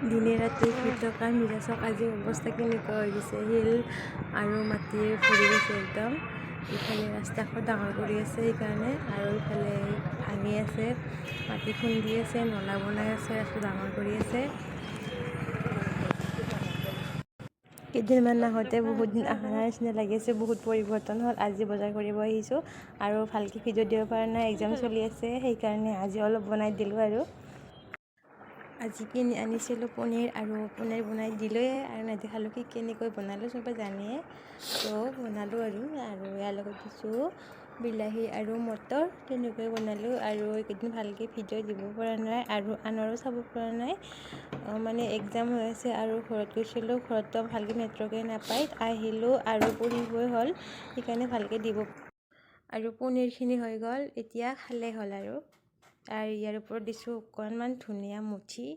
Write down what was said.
দিনে ৰাতি শুই থকা মিৰাজক আজি অৱস্থা কেনেকুৱা হৈ গৈছে। শিল আৰু মাটিয়ে ভৰি গৈছে একদম। ইফালে ৰাস্তাখন ডাঙৰ কৰি আছে সেইকাৰণে, আৰু ইফালে ভাঙি আছে, মাটি খুন্দি আছে, নলা বনাই আছে, ৰাস্তা ডাঙৰ কৰি আছে। কেইদিনমান আহোঁতে বহুত দিন অহা নাই নিচিনা লাগিছে, বহুত পৰিৱৰ্তন হ'ল। আজি বজাৰ কৰিব আহিছোঁ আৰু ভালকৈ ভিডিঅ' দিব পৰা নাই, এক্সাম চলি আছে, সেইকাৰণে আজি অলপ বনাই দিলোঁ। আৰু আজি কিনি আনিছিলোঁ পনীৰ, আৰু পনীৰ বনাই দিলোঁৱে আৰু নেদেখালোঁ কি কেনেকৈ বনালোঁ, চবে জানেই। তো বনালোঁ আৰু ইয়াৰ লগত দিছোঁ বিলাহী আৰু মটৰ, তেনেকৈ বনালোঁ। আৰু এইকেইদিন ভালকৈ ভিডিঅ' দিব পৰা নাই আৰু আনৰো চাব পৰা নাই, মানে এক্সাম হৈ আছে আৰু ঘৰত গৈছিলোঁ, ঘৰততো ভালকৈ নেটৱৰ্কে নাপায়। আহিলোঁ আৰু পঢ়িবই হ'ল, সেইকাৰণে ভালকৈ দিব। আৰু পনীৰখিনি হৈ গ'ল, এতিয়া খালে হ'ল। আৰু ইয়াৰ ওপৰত দিছোঁ অকণমান ধনিয়া মুঠি।